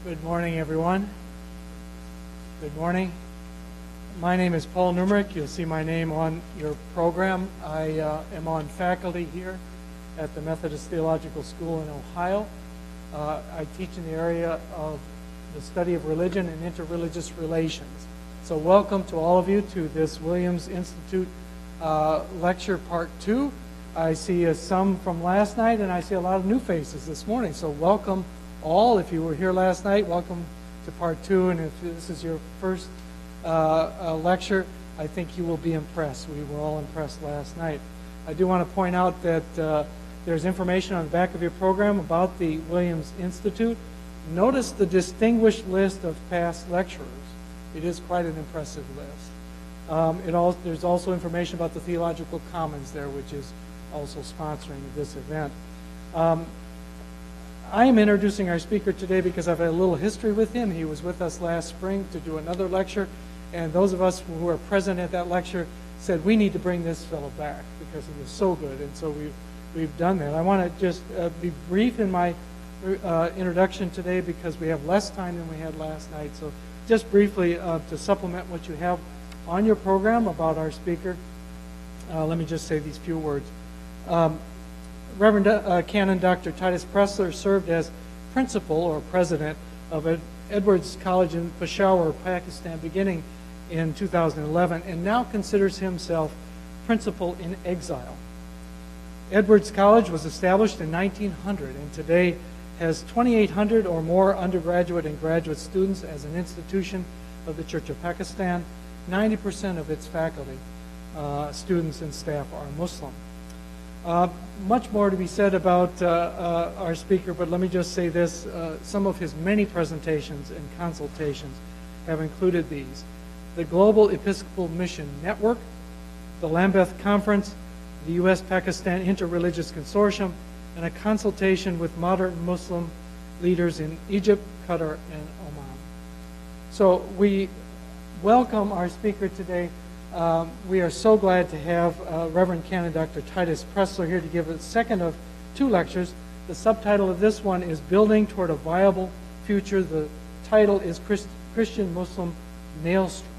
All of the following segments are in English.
Good morning, everyone. Good morning. My name is Paul Numerick. You'll see my name on your program. I am on faculty here at the Methodist Theological School in Ohio. I teach in the area of the study of religion and interreligious relations. So welcome to all of you to this Williams Institute lecture part 2. I see some from last night, and I see a lot of new faces this morning. So welcome all. If you were here last night, welcome to part 2. And if this is your first lecture, I think you will be impressed. We were all impressed last night. I do want to point out that there's information on the back of your program about the Williams Institute. Notice the distinguished list of past lecturers. It is quite an impressive list. There's also information about the Theological Commons there, which is also sponsoring this event. I am introducing our speaker today because I've had a little history with him. He was with us last spring to do another lecture, and those of us who were present at that lecture said, we need to bring this fellow back because he was so good, and so we've done that. I want to just be brief in my introduction today because we have less time than we had last night. So just briefly to supplement what you have on your program about our speaker, let me just say these few words. Reverend Canon Dr. Titus Presler served as principal or president of Edwards College in Peshawar, Pakistan, beginning in 2011, and now considers himself principal in exile. Edwards College was established in 1900 and today has 2,800 or more undergraduate and graduate students as an institution of the Church of Pakistan. 90% of its faculty, students, and staff are Muslim. Much more to be said about our speaker, but let me just say this. Some of his many presentations and consultations have included these: the Global Episcopal Mission Network, the Lambeth Conference, the U.S.-Pakistan Interreligious Consortium, and a consultation with modern Muslim leaders in Egypt, Qatar, and Oman. So we welcome our speaker today. We are so glad to have Reverend Canon Dr. Titus Presler here to give a second of 2 lectures. The subtitle of this one is Building Toward a Viable Future. The title is Christian Muslim Maelstrom.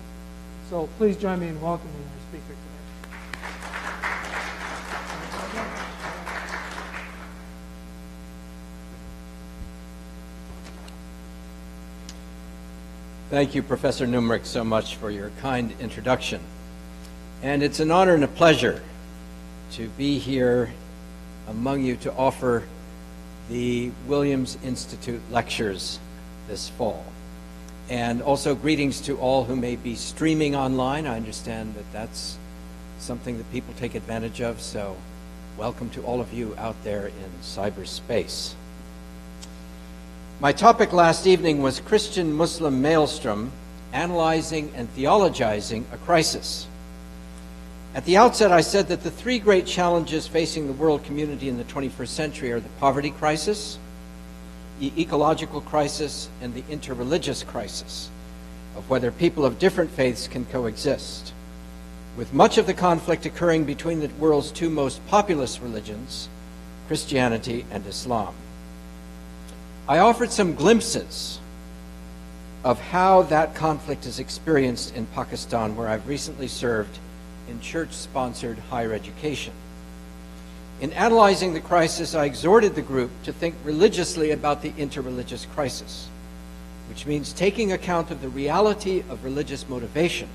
So please join me in welcoming our speaker today. Thank you, Professor Numerick, so much for your kind introduction. And it's an honor and a pleasure to be here among you to offer the Williams Institute lectures this fall. And also greetings to all who may be streaming online. I understand that that's something that people take advantage of, so welcome to all of you out there in cyberspace. My topic last evening was Christian Muslim Maelstrom, Analyzing and Theologizing a Crisis. At the outset, I said that the 3 great challenges facing the world community in the 21st century are the poverty crisis, the ecological crisis, and the interreligious crisis of whether people of different faiths can coexist, with much of the conflict occurring between the world's 2 most populous religions, Christianity and Islam. I offered some glimpses of how that conflict is experienced in Pakistan, where I've recently served in church-sponsored higher education. In analyzing the crisis, I exhorted the group to think religiously about the interreligious crisis, which means taking account of the reality of religious motivation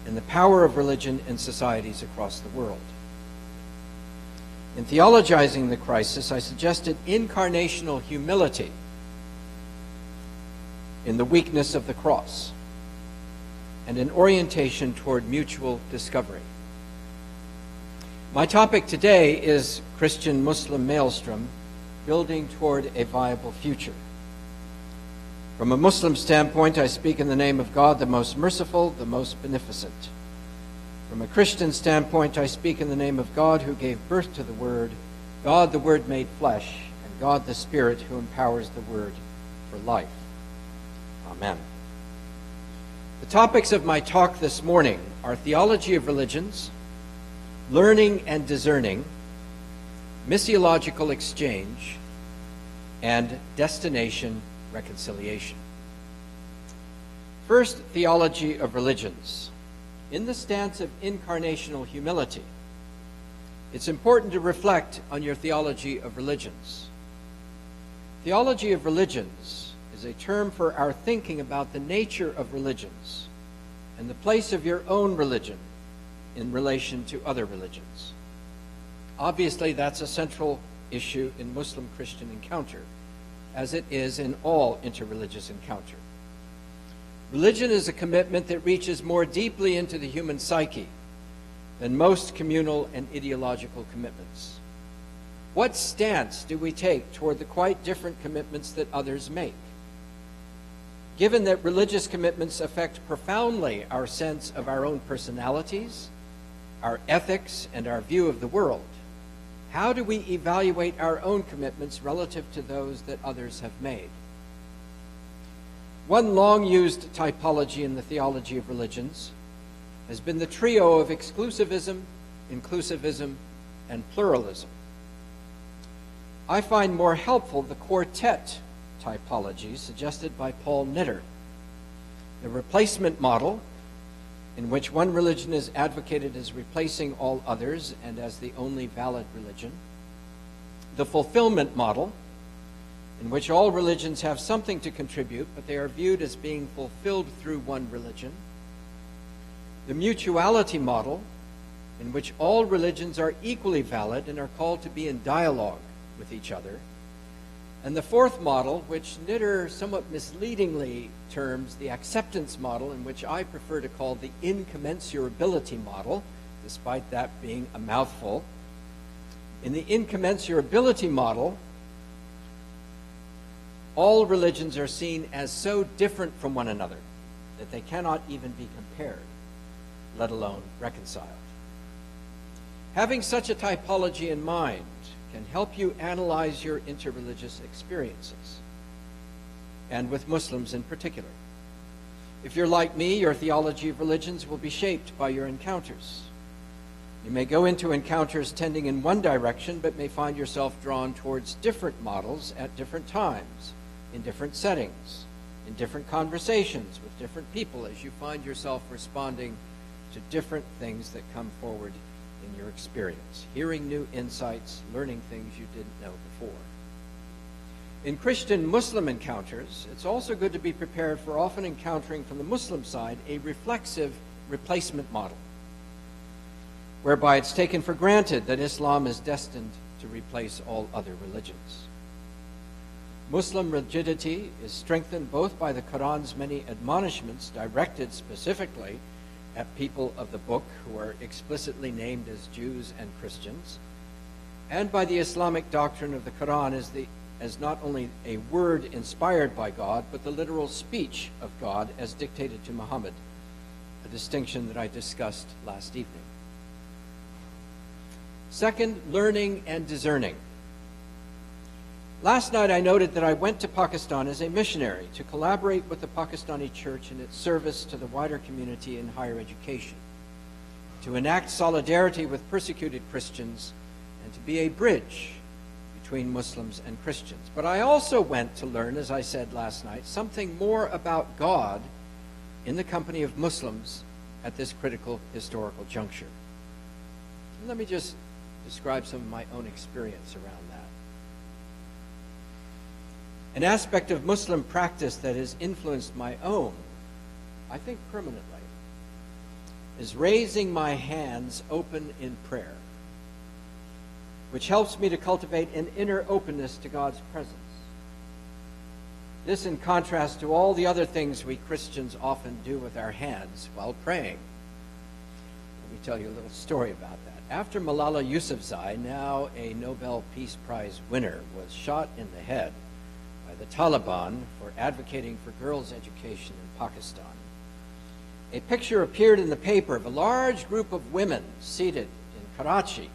and the power of religion in societies across the world. In theologizing the crisis, I suggested incarnational humility in the weakness of the cross, and an orientation toward mutual discovery. My topic today is Christian Muslim Maelstrom, Building Toward a Viable Future. From a Muslim standpoint, I speak in the name of God, the most merciful, the most beneficent. From a Christian standpoint, I speak in the name of God who gave birth to the Word, God the Word made flesh, and God the Spirit who empowers the Word for life. Amen. The topics of my talk this morning are Theology of Religions, Learning and Discerning, Missiological Exchange, and Destination reconciliation. First, Theology of Religions. In the stance of incarnational humility, it's important to reflect on your theology of religions. Theology of religions is a term for our thinking about the nature of religions and the place of your own religion in relation to other religions. Obviously, that's a central issue in Muslim-Christian encounter, as it is in all interreligious encounter. Religion is a commitment that reaches more deeply into the human psyche than most communal and ideological commitments. What stance do we take toward the quite different commitments that others make? Given that religious commitments affect profoundly our sense of our own personalities, our ethics, and our view of the world, how do we evaluate our own commitments relative to those that others have made? One long-used typology in the theology of religions has been the trio of exclusivism, inclusivism, and pluralism. I find more helpful the quartet typology suggested by Paul Knitter, the replacement model, in which one religion is advocated as replacing all others and as the only valid religion, the fulfillment model, in which all religions have something to contribute, but they are viewed as being fulfilled through one religion, the mutuality model, in which all religions are equally valid and are called to be in dialogue with each other, and the fourth model, which Knitter somewhat misleadingly terms the acceptance model, in which I prefer to call the incommensurability model, despite that being a mouthful. In the incommensurability model, all religions are seen as so different from one another that they cannot even be compared, let alone reconciled. Having such a typology in mind can help you analyze your interreligious experiences, and with Muslims in particular. If you're like me, your theology of religions will be shaped by your encounters. You may go into encounters tending in one direction, but may find yourself drawn towards different models at different times, in different settings, in different conversations with different people, as you find yourself responding to different things that come forward in your experience, hearing new insights, learning things you didn't know before. In Christian-Muslim encounters, it's also good to be prepared for often encountering from the Muslim side a reflexive replacement model, whereby it's taken for granted that Islam is destined to replace all other religions. Muslim rigidity is strengthened both by the Quran's many admonishments directed specifically at people of the book who are explicitly named as Jews and Christians, and by the Islamic doctrine of the Quran as not only a word inspired by God, but the literal speech of God as dictated to Muhammad, a distinction that I discussed last evening. Second, learning and discerning. Last night I noted that I went to Pakistan as a missionary to collaborate with the Pakistani church in its service to the wider community in higher education, to enact solidarity with persecuted Christians, and to be a bridge between Muslims and Christians. But I also went to learn, as I said last night, something more about God in the company of Muslims at this critical historical juncture. Let me just describe some of my own experience around that. An aspect of Muslim practice that has influenced my own, I think permanently, is raising my hands open in prayer, which helps me to cultivate an inner openness to God's presence. This in contrast to all the other things we Christians often do with our hands while praying. Let me tell you a little story about that. After Malala Yousafzai, now a Nobel Peace Prize winner, was shot in the head by the Taliban for advocating for girls' education in Pakistan, a picture appeared in the paper of a large group of women seated in Karachi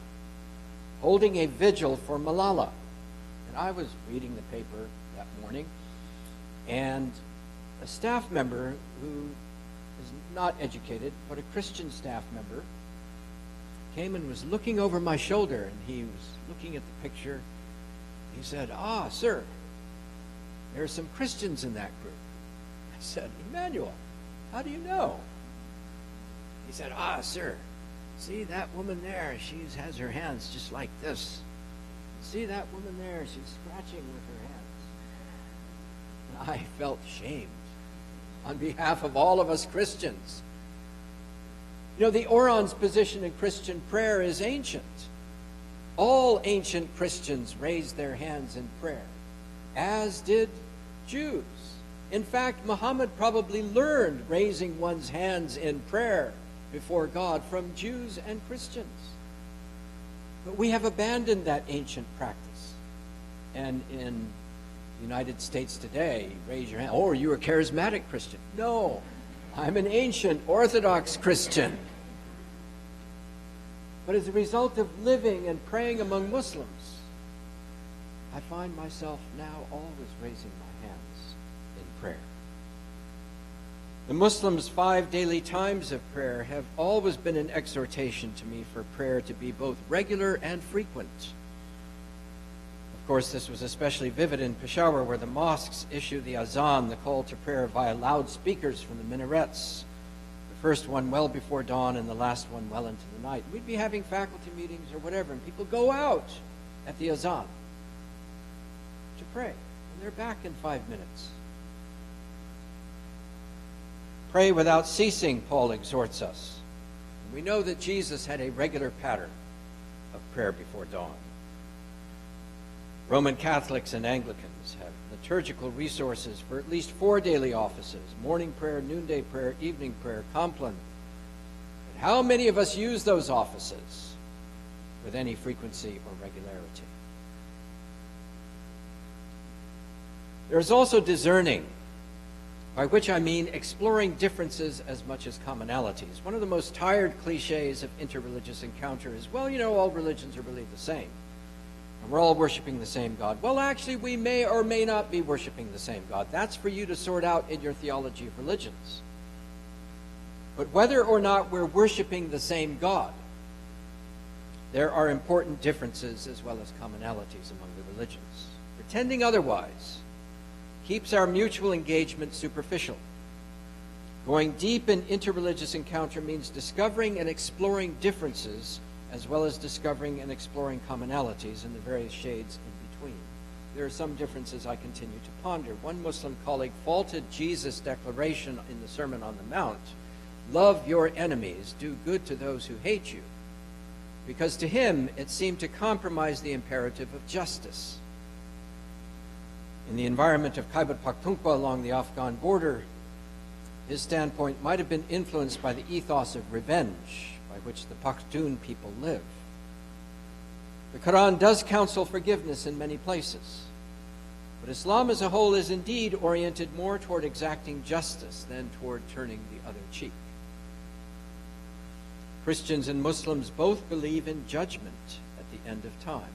holding a vigil for Malala. And I was reading the paper that morning, and a staff member who is not educated, but a Christian staff member, came and was looking over my shoulder, and he was looking at the picture. He said, "Ah, sir, There are some Christians in that group. I said, Emmanuel, how do you know? He said, sir, see that woman there? She has her hands just like this. See that woman there? She's scratching with her hands. And I felt shamed on behalf of all of us Christians. You know, the Orion's position in Christian prayer is ancient. All ancient Christians raised their hands in prayer, as did Jews. In fact, Muhammad probably learned raising one's hands in prayer before God from Jews and Christians. But we have abandoned that ancient practice. And in the United States today, raise your hand. Oh, you're a charismatic Christian. No, I'm an ancient Orthodox Christian. But as a result of living and praying among Muslims, I find myself now always raising my hands in prayer. The Muslims' 5 daily times of prayer have always been an exhortation to me for prayer to be both regular and frequent. Of course, this was especially vivid in Peshawar, where the mosques issue the azan, the call to prayer, via loudspeakers from the minarets. The first one well before dawn and the last one well into the night. We'd be having faculty meetings or whatever, and people go out at the azan to pray, and they're back in 5 minutes. Pray without ceasing, Paul exhorts us. And we know that Jesus had a regular pattern of prayer before dawn. Roman Catholics and Anglicans have liturgical resources for at least 4 daily offices: morning prayer, noonday prayer, evening prayer, compline. But how many of us use those offices with any frequency or regularity? There is also discerning, by which I mean exploring differences as much as commonalities. One of the most tired cliches of interreligious encounter is, well, you know, all religions are really the same, and we're all worshiping the same God. Well, actually, we may or may not be worshiping the same God. That's for you to sort out in your Theology of Religions. But whether or not we're worshiping the same God, there are important differences as well as commonalities among the religions. Pretending otherwise keeps our mutual engagement superficial. Going deep in interreligious encounter means discovering and exploring differences as well as discovering and exploring commonalities in the various shades in between. There are some differences I continue to ponder. One Muslim colleague faulted Jesus' declaration in the Sermon on the Mount, "Love your enemies, do good to those who hate you," because to him it seemed to compromise the imperative of justice. In the environment of Khyber Pakhtunkhwa along the Afghan border, his standpoint might have been influenced by the ethos of revenge by which the Pashtun people live. The Quran does counsel forgiveness in many places, but Islam as a whole is indeed oriented more toward exacting justice than toward turning the other cheek. Christians and Muslims both believe in judgment at the end of time.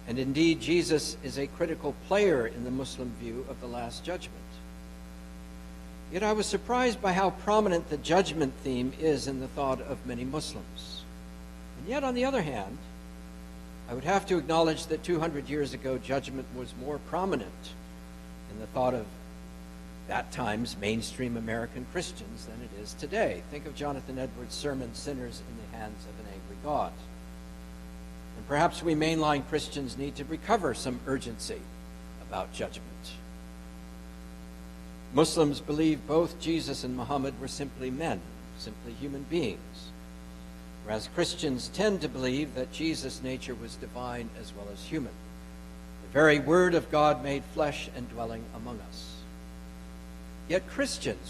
And indeed, Jesus is a critical player in the Muslim view of the Last Judgment. Yet I was surprised by how prominent the judgment theme is in the thought of many Muslims. And yet, on the other hand, I would have to acknowledge that 200 years ago, judgment was more prominent in the thought of that time's mainstream American Christians than it is today. Think of Jonathan Edwards' sermon, "Sinners in the Hands of an Angry God." And perhaps we mainline Christians need to recover some urgency about judgment. Muslims believe both Jesus and Muhammad were simply men, simply human beings, whereas Christians tend to believe that Jesus' nature was divine as well as human, the very Word of God made flesh and dwelling among us. Yet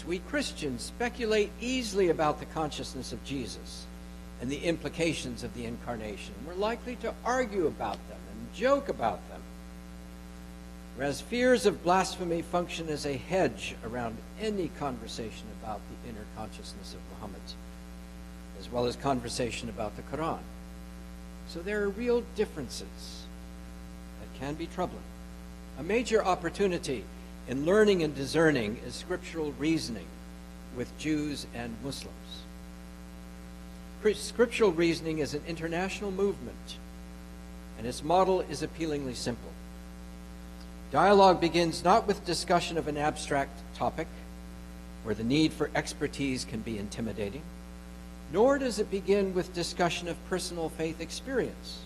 we Christians, speculate easily about the consciousness of Jesus and the implications of the incarnation. We're likely to argue about them and joke about them, whereas fears of blasphemy function as a hedge around any conversation about the inner consciousness of Muhammad, as well as conversation about the Quran. So there are real differences that can be troubling. A major opportunity in learning and discerning is scriptural reasoning with Jews and Muslims. Scriptural reasoning is an international movement, and its model is appealingly simple. dialogue begins not with discussion of an abstract topic, where the need for expertise can be intimidating, nor does it begin with discussion of personal faith experience,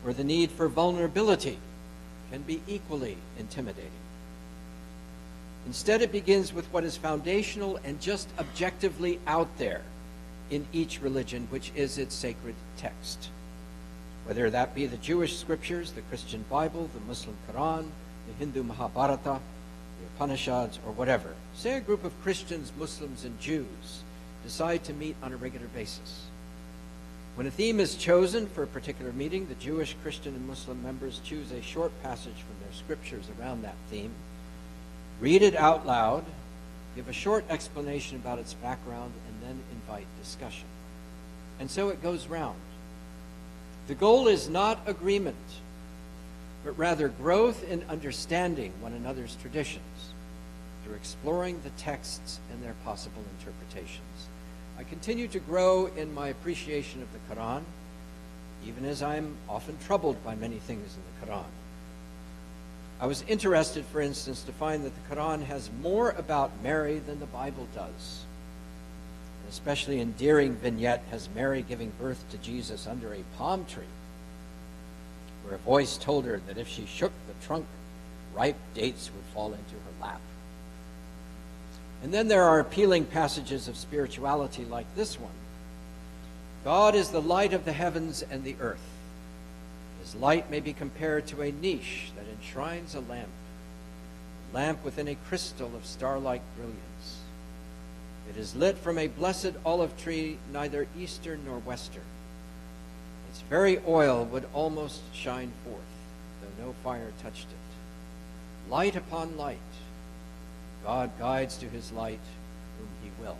where the need for vulnerability can be equally intimidating. Instead, it begins with what is foundational and just objectively out there in each religion, which is its sacred text. Whether that be the Jewish scriptures, the Christian Bible, the Muslim Quran, the Hindu Mahabharata, the Upanishads, or whatever. Say a group of Christians, Muslims, and Jews decide to meet on a regular basis. When a theme is chosen for a particular meeting, the Jewish, Christian, and Muslim members choose a short passage from their scriptures around that theme, read it out loud, give a short explanation about its background, and then invite discussion. And so it goes round. The goal is not agreement, but rather growth in understanding one another's traditions through exploring the texts and their possible interpretations. I continue to grow in my appreciation of the Quran, even as I'm often troubled by many things in the Quran. I was interested, for instance, to find that the Quran has more about Mary than the Bible does. An especially endearing vignette has Mary giving birth to Jesus under a palm tree, where a voice told her that if she shook the trunk, ripe dates would fall into her lap. And then there are appealing passages of spirituality like this one. God is the light of the heavens and the earth. His light may be compared to a niche that enshrines a lamp within a crystal of star-like brilliance. It is lit from a blessed olive tree, neither eastern nor western. Its very oil would almost shine forth, though no fire touched it. Light upon light, God guides to his light whom he will.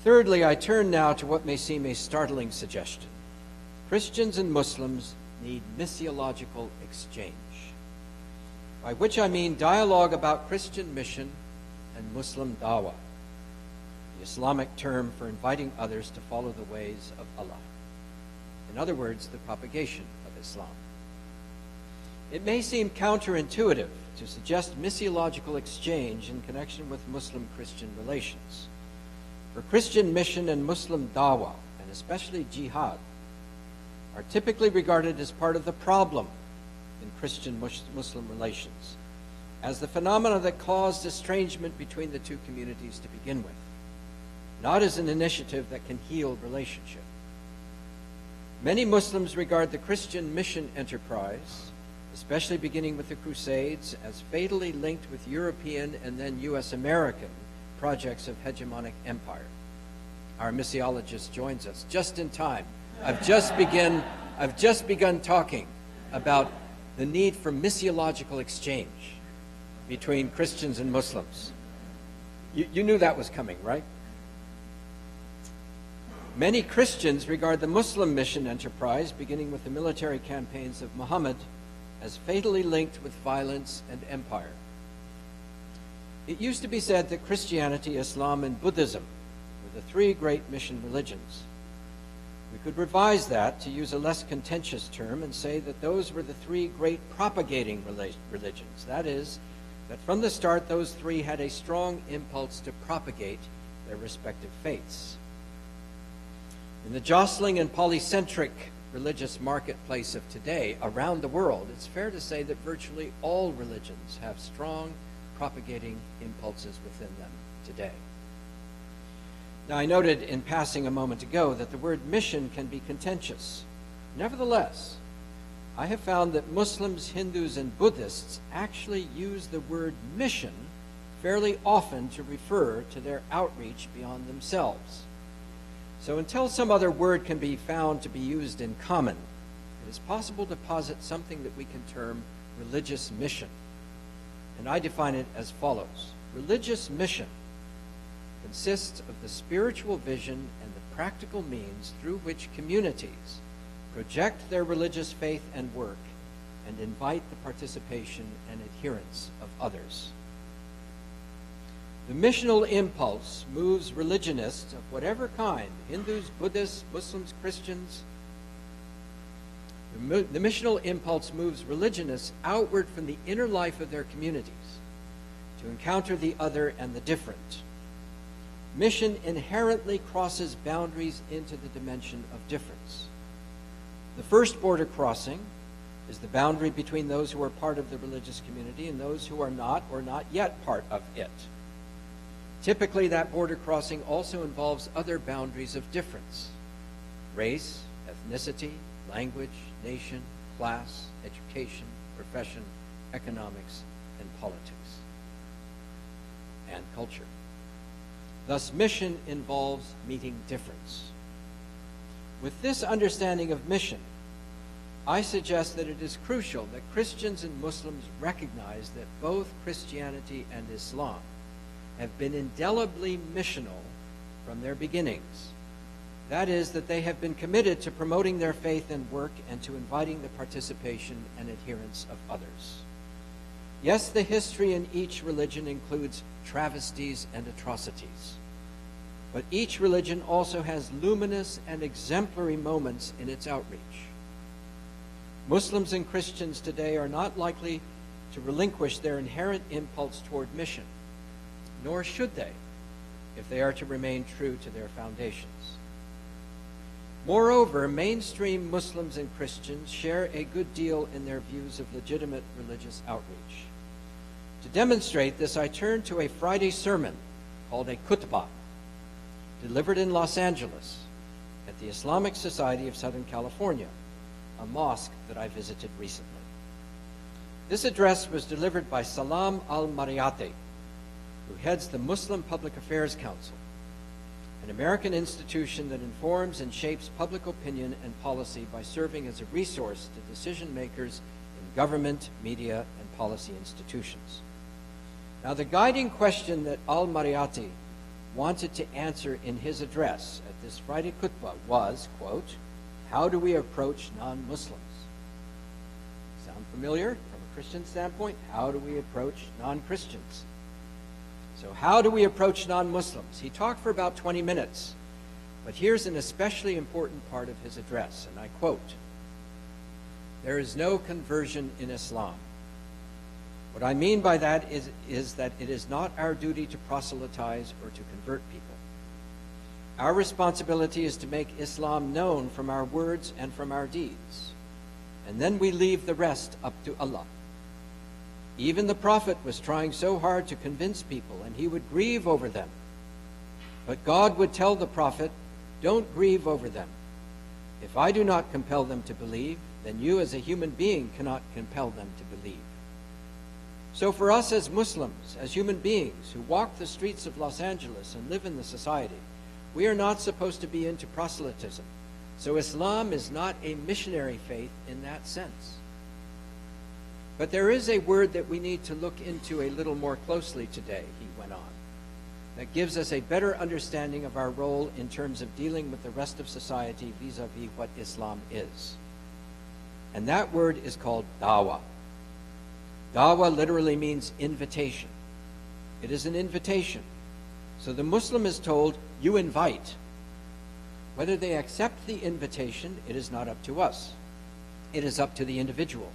Thirdly, I turn now to what may seem a startling suggestion. Christians and Muslims need missiological exchange, by which I mean dialogue about Christian mission and Muslim Dawa, the Islamic term for inviting others to follow the ways of Allah. In other words, the propagation of Islam. It may seem counterintuitive to suggest missiological exchange in connection with Muslim-Christian relations. For Christian mission and Muslim Dawa, and especially jihad, are typically regarded as part of the problem in Christian-Muslim relations, as the phenomena that caused estrangement between the two communities to begin with, not as an initiative that can heal relationship. Many Muslims regard the Christian mission enterprise, especially beginning with the Crusades, as fatally linked with European and then U.S. American projects of hegemonic empire. Our missiologist joins us just in time. I've just begun talking about the need for missiological exchange between Christians and Muslims. You knew that was coming, right? Many Christians regard the Muslim mission enterprise, beginning with the military campaigns of Muhammad, as fatally linked with violence and empire. It used to be said that Christianity, Islam, and Buddhism were the three great mission religions. We could revise that to use a less contentious term and say that those were the three great propagating religions. That is, that from the start those three had a strong impulse to propagate their respective faiths. In the jostling and polycentric religious marketplace of today around the world, it's fair to say that virtually all religions have strong propagating impulses within them today. Now, I noted in passing a moment ago that the word mission can be contentious. Nevertheless, I have found that Muslims, Hindus, and Buddhists actually use the word mission fairly often to refer to their outreach beyond themselves. So until some other word can be found to be used in common, it is possible to posit something that we can term religious mission. And I define it as follows. Religious mission consists of the spiritual vision and the practical means through which communities project their religious faith and work and invite the participation and adherence of others. The missional impulse moves religionists of whatever kind, Hindus, Buddhists, Muslims, Christians. The The missional impulse moves religionists outward from the inner life of their communities to encounter the other and the different. Mission inherently crosses boundaries into the dimension of difference. The first border crossing is the boundary between those who are part of the religious community and those who are not or not yet part of it. Typically, that border crossing also involves other boundaries of difference: race, ethnicity, language, nation, class, education, profession, economics, and politics, and culture. Thus, mission involves meeting difference. With this understanding of mission, I suggest that it is crucial that Christians and Muslims recognize that both Christianity and Islam have been indelibly missional from their beginnings. That is, that they have been committed to promoting their faith and work and to inviting the participation and adherence of others. Yes, the history in each religion includes travesties and atrocities, but each religion also has luminous and exemplary moments in its outreach. Muslims and Christians today are not likely to relinquish their inherent impulse toward mission, nor should they, if they are to remain true to their foundations. Moreover, mainstream Muslims and Christians share a good deal in their views of legitimate religious outreach. To demonstrate this, I turn to a Friday sermon called a khutbah, delivered in Los Angeles at the Islamic Society of Southern California, a mosque that I visited recently. This address was delivered by Salam al-Mariyati, who heads the Muslim Public Affairs Council, an American institution that informs and shapes public opinion and policy by serving as a resource to decision makers in government, media, and policy institutions. Now, the guiding question that al-Mariyati wanted to answer in his address at this Friday khutbah was, quote, how do we approach non-Muslims? Sound familiar from a Christian standpoint? How do we approach non-Christians? So how do we approach non-Muslims? He talked for about 20 minutes, but here's an especially important part of his address, and I quote, there is no conversion in Islam. What I mean by that is that it is not our duty to proselytize or to convert people. Our responsibility is to make Islam known from our words and from our deeds, and then we leave the rest up to Allah. Even the Prophet was trying so hard to convince people, and he would grieve over them. But God would tell the Prophet, don't grieve over them. If I do not compel them to believe, then you as a human being cannot compel them to believe. So for us as Muslims, as human beings who walk the streets of Los Angeles and live in the society, we are not supposed to be into proselytism. So Islam is not a missionary faith in that sense. But there is a word that we need to look into a little more closely today, he went on, that gives us a better understanding of our role in terms of dealing with the rest of society vis-a-vis what Islam is. And that word is called Dawa. Dawa literally means invitation. It is an invitation. So the Muslim is told, you invite. Whether they accept the invitation, it is not up to us. It is up to the individual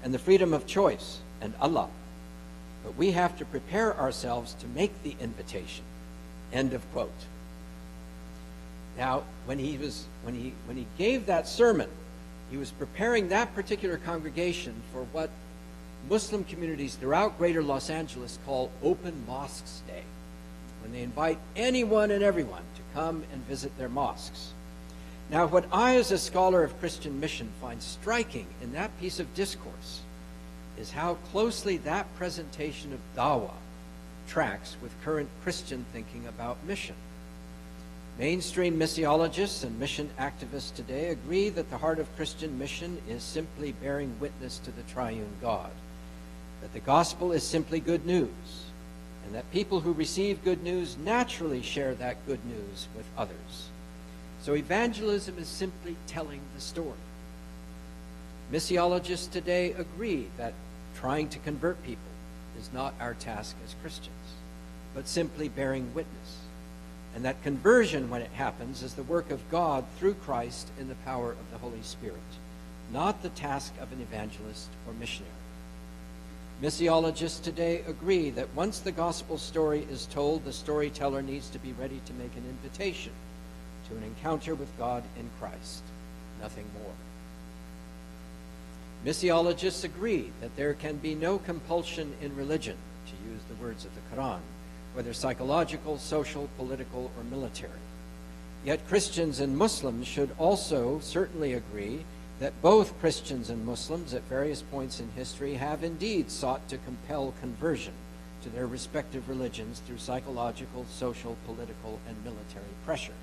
and the freedom of choice and Allah. But we have to prepare ourselves to make the invitation. End of quote. Now, when he gave that sermon, he was preparing that particular congregation for what Muslim communities throughout Greater Los Angeles call Open Mosques Day, when they invite anyone and everyone to come and visit their mosques. Now, what I, as a scholar of Christian mission, find striking in that piece of discourse is how closely that presentation of Dawa tracks with current Christian thinking about mission. Mainstream missiologists and mission activists today agree that the heart of Christian mission is simply bearing witness to the triune God, that the gospel is simply good news, and that people who receive good news naturally share that good news with others. So evangelism is simply telling the story. Missiologists today agree that trying to convert people is not our task as Christians, but simply bearing witness. And that conversion, when it happens, is the work of God through Christ in the power of the Holy Spirit. not the task of an evangelist or missionary. Missiologists today agree that once the gospel story is told, the storyteller needs to be ready to make an invitation to an encounter with God in Christ, nothing more. Missiologists agree that there can be no compulsion in religion, to use the words of the Quran, whether psychological, social, political, or military. Yet Christians and Muslims should also certainly agree that both Christians and Muslims at various points in history have indeed sought to compel conversion to their respective religions through psychological, social, political, and military pressure.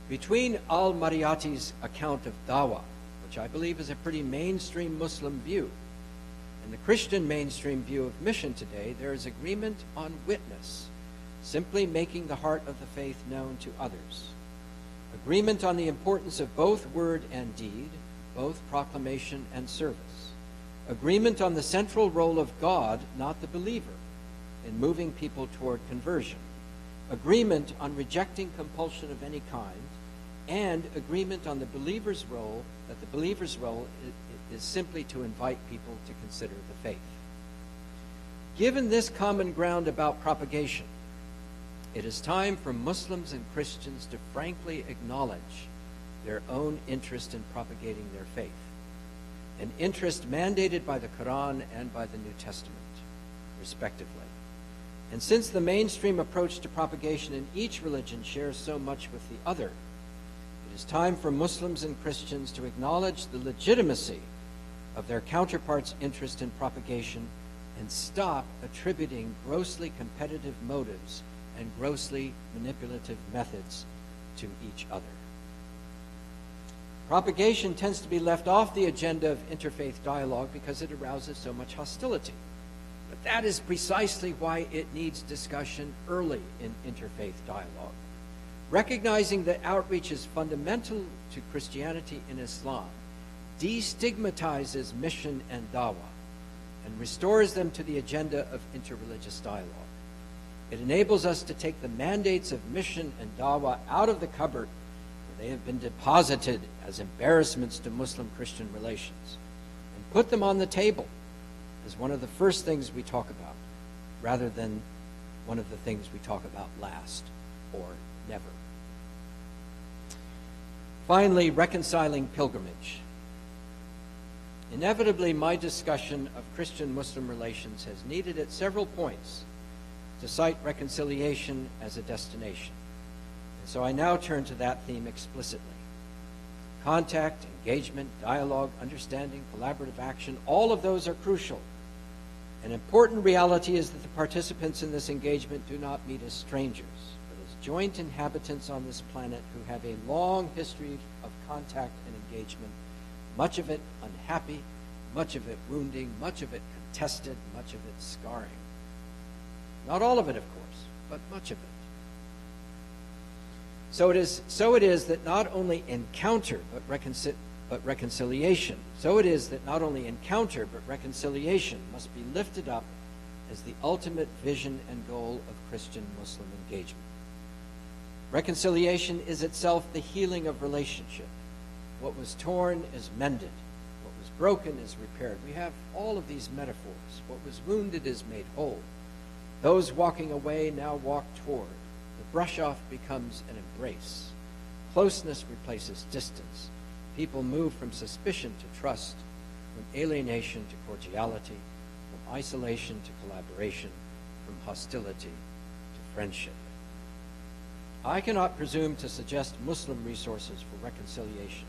Between al-Mariyati's account of Dawa, which I believe is a pretty mainstream Muslim view, and the Christian mainstream view of mission today, there is agreement on witness, simply making the heart of the faith known to others. Agreement on the importance of both word and deed, both proclamation and service. Agreement on the central role of God, not the believer, in moving people toward conversion. Agreement on rejecting compulsion of any kind, and agreement on the believer's role, that the believer's role is simply to invite people to consider the faith. Given this common ground about propagation, it is time for Muslims and Christians to frankly acknowledge their own interest in propagating their faith, an interest mandated by the Quran and by the New Testament, respectively. And since the mainstream approach to propagation in each religion shares so much with the other, it is time for Muslims and Christians to acknowledge the legitimacy of their counterparts' interest in propagation and stop attributing grossly competitive motives and grossly manipulative methods to each other. Propagation tends to be left off the agenda of interfaith dialogue because it arouses so much hostility. But that is precisely why it needs discussion early in interfaith dialogue. Recognizing that outreach is fundamental to Christianity and Islam destigmatizes mission and Dawa and restores them to the agenda of interreligious dialogue. It enables us to take the mandates of mission and Dawa out of the cupboard where they have been deposited as embarrassments to Muslim-Christian relations and put them on the table as one of the first things we talk about, rather than one of the things we talk about last or never. Finally, reconciling pilgrimage. Inevitably, my discussion of Christian-Muslim relations has needed at several points to cite reconciliation as a destination. And so I now turn to that theme explicitly. Contact, engagement, dialogue, understanding, collaborative action, all of those are crucial. An important reality is that the participants in this engagement do not meet as strangers, but as joint inhabitants on this planet who have a long history of contact and engagement, much of it unhappy, much of it wounding, much of it contested, much of it scarring. Not all of it, of course, but much of it. So it is that not only encounter, but reconciliation. So it is that not only encounter, but reconciliation must be lifted up as the ultimate vision and goal of Christian-Muslim engagement. Reconciliation is itself the healing of relationship. What was torn is mended. What was broken is repaired. We have all of these metaphors. What was wounded is made whole. Those walking away now walk toward. The brush-off becomes an embrace. Closeness replaces distance. People move from suspicion to trust, from alienation to cordiality, from isolation to collaboration, from hostility to friendship. I cannot presume to suggest Muslim resources for reconciliation,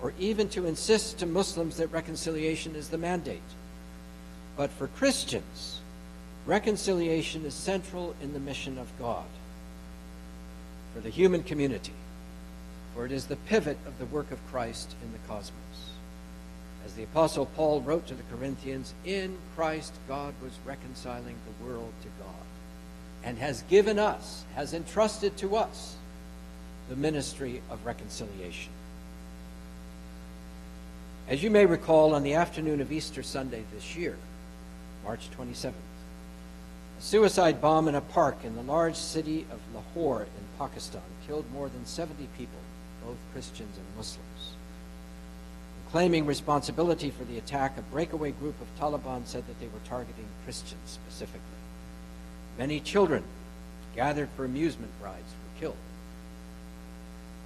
or even to insist to Muslims that reconciliation is the mandate. But for Christians, reconciliation is central in the mission of God for the human community, for it is the pivot of the work of Christ in the cosmos. As the Apostle Paul wrote to the Corinthians, in Christ God was reconciling the world to God and has given us, has entrusted to us, the ministry of reconciliation. As you may recall, on the afternoon of Easter Sunday this year, March 27th, a suicide bomb in a park in the large city of Lahore in Pakistan killed more than 70 people, both Christians and Muslims. claiming responsibility for the attack, a breakaway group of Taliban said that they were targeting Christians specifically. Many children gathered for amusement rides were killed.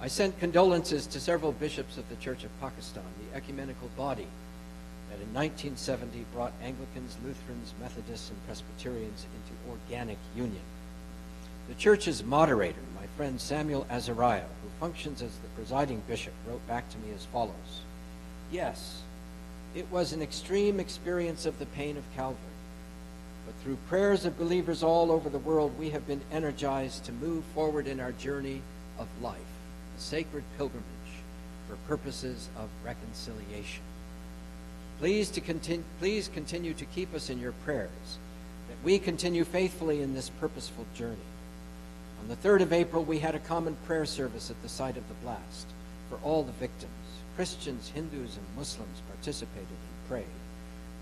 I sent condolences to several bishops of the Church of Pakistan, the ecumenical body that in 1970 brought Anglicans, Lutherans, Methodists, and Presbyterians into organic union. The church's moderator, my friend Samuel Azariah, who functions as the presiding bishop, wrote back to me as follows: "Yes, it was an extreme experience of the pain of Calvary, but through prayers of believers all over the world, we have been energized to move forward in our journey of life, a sacred pilgrimage for purposes of reconciliation. Please continue to keep us in your prayers, that we continue faithfully in this purposeful journey." On the 3rd of April, we had a common prayer service at the site of the blast for all the victims. Christians, Hindus, and Muslims participated and prayed.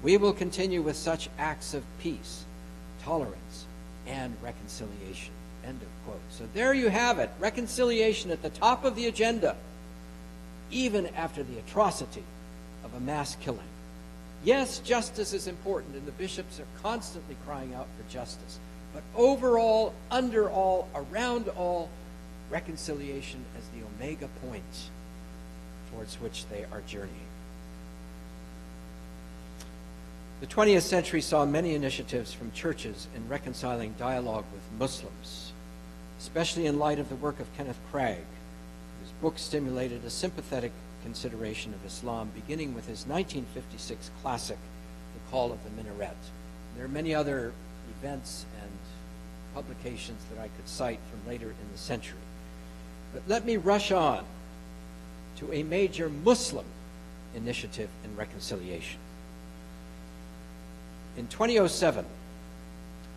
We will continue with such acts of peace, tolerance, and reconciliation. End of quote. So there you have it, reconciliation at the top of the agenda, even after the atrocity of a mass killing. Yes, justice is important, and the bishops are constantly crying out for justice. But overall, under all, around all, reconciliation as the omega point towards which they are journeying. The 20th century saw many initiatives from churches in reconciling dialogue with Muslims, especially in light of the work of Kenneth Cragg, whose book stimulated a sympathetic consideration of Islam, beginning with his 1956 classic, The Call of the Minaret. There are many other events and publications that I could cite from later in the century. But let me rush on to a major Muslim initiative in reconciliation. In 2007,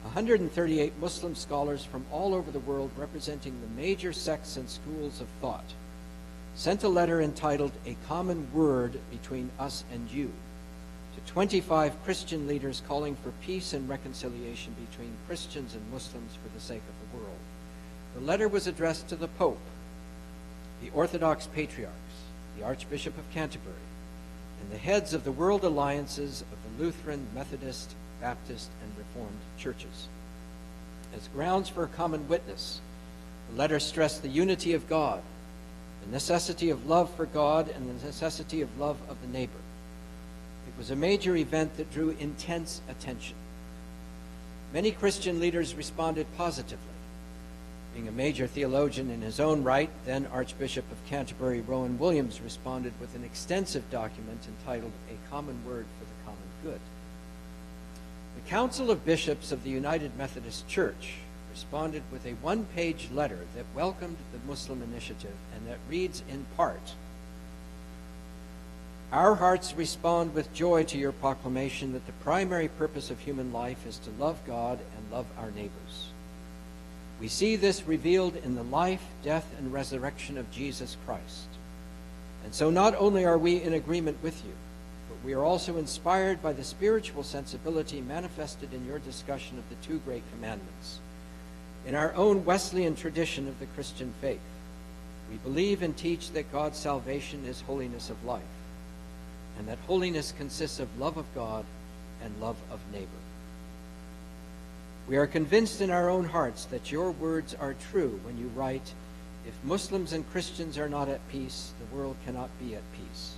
138 Muslim scholars from all over the world, representing the major sects and schools of thought, sent a letter entitled "A Common Word Between Us and You" to 25 Christian leaders, calling for peace and reconciliation between Christians and Muslims for the sake of the world. The letter was addressed to the Pope, the Orthodox Patriarchs, the Archbishop of Canterbury, and the heads of the world alliances of the Lutheran, Methodist, Baptist, and Reformed churches. As grounds for a common witness, the letter stressed the unity of God, the necessity of love for God, and the necessity of love of the neighbor. It was a major event that drew intense attention. Many Christian leaders responded positively. Being a major theologian in his own right, then Archbishop of Canterbury Rowan Williams responded with an extensive document entitled "A Common Word for the Common Good." The Council of Bishops of the United Methodist Church responded with a one-page letter that welcomed the Muslim initiative and that reads in part, "Our hearts respond with joy to your proclamation that the primary purpose of human life is to love God and love our neighbors. We see this revealed in the life, death, and resurrection of Jesus Christ. And so not only are we in agreement with you, but we are also inspired by the spiritual sensibility manifested in your discussion of the two great commandments. In our own Wesleyan tradition of the Christian faith, we believe and teach that God's salvation is holiness of life, and that holiness consists of love of God and love of neighbor. We are convinced in our own hearts that your words are true when you write, 'If Muslims and Christians are not at peace, the world cannot be at peace.'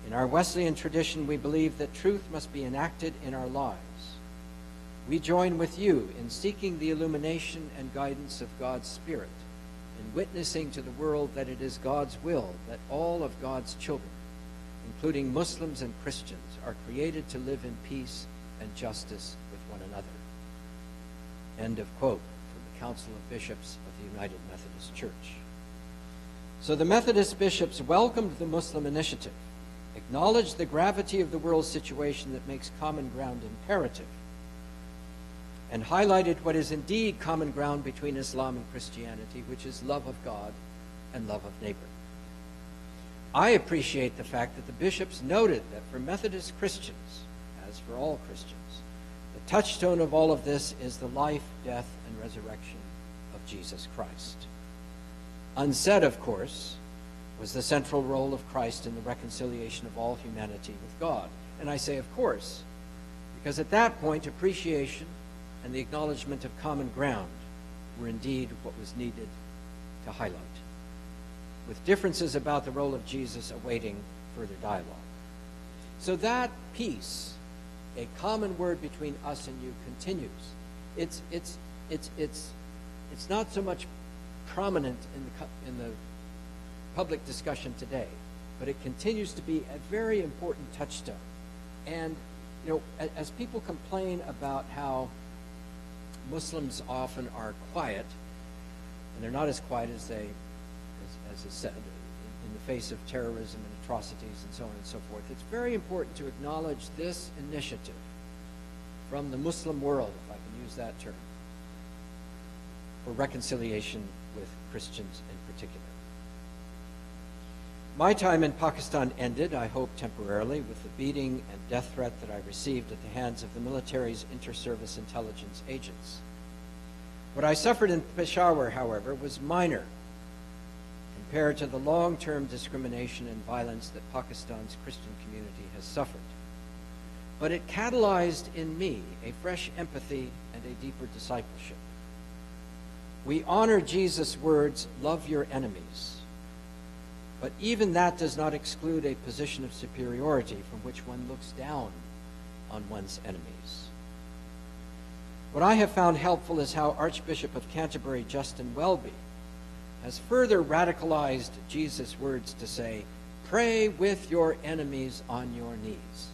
In our Wesleyan tradition, we believe that truth must be enacted in our lives. We join with you in seeking the illumination and guidance of God's Spirit, in witnessing to the world that it is God's will that all of God's children, including Muslims and Christians, are created to live in peace and justice with one another." End of quote from the Council of Bishops of the United Methodist Church. So the Methodist bishops welcomed the Muslim initiative, acknowledged the gravity of the world's situation that makes common ground imperative, and highlighted what is indeed common ground between Islam and Christianity, which is love of God and love of neighbor. I appreciate the fact that the bishops noted that for Methodist Christians, as for all Christians, the touchstone of all of this is the life, death, and resurrection of Jesus Christ. Unsaid, of course, was the central role of Christ in the reconciliation of all humanity with God. And I say, of course, because at that point, appreciation and the acknowledgement of common ground were indeed what was needed to highlight, with differences about the role of Jesus awaiting further dialogue. So that peace, a common word between us and you, continues. It's not so much prominent in the public discussion today, but it continues to be a very important touchstone. And as people complain about how Muslims often are quiet, and they're not as quiet as is said, in the face of terrorism and atrocities and so on and so forth, it's very important to acknowledge this initiative from the Muslim world, if I can use that term, for reconciliation with Christians in particular. My time in Pakistan ended, I hope temporarily, with the beating and death threat that I received at the hands of the military's inter-service intelligence agents. What I suffered in Peshawar, however, was minor compared to the long-term discrimination and violence that Pakistan's Christian community has suffered. But it catalyzed in me a fresh empathy and a deeper discipleship. We honor Jesus' words, "Love your enemies." But even that does not exclude a position of superiority from which one looks down on one's enemies. What I have found helpful is how Archbishop of Canterbury, Justin Welby, has further radicalized Jesus' words to say, "Pray with your enemies on your knees."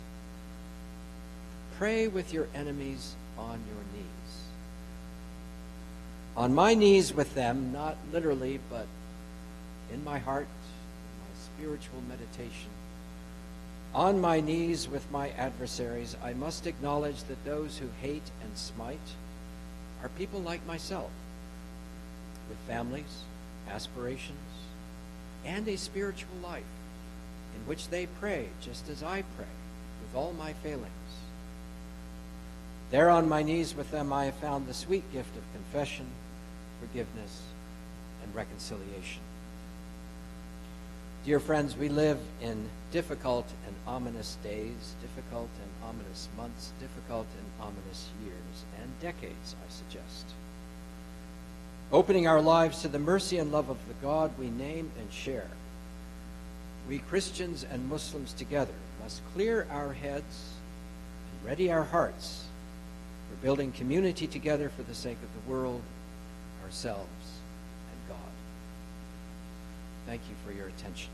Pray with your enemies on your knees. On my knees with them, not literally, but in my heart, spiritual meditation. On my knees with my adversaries, I must acknowledge that those who hate and smite are people like myself, with families, aspirations, and a spiritual life in which they pray just as I pray, with all my failings. There on my knees with them, I have found the sweet gift of confession, forgiveness, and reconciliation. Dear friends, we live in difficult and ominous days, difficult and ominous months, difficult and ominous years, and decades, I suggest. Opening our lives to the mercy and love of the God we name and share, we Christians and Muslims together must clear our heads and ready our hearts for building community together for the sake of the world, ourselves, and God. Thank you for your attention.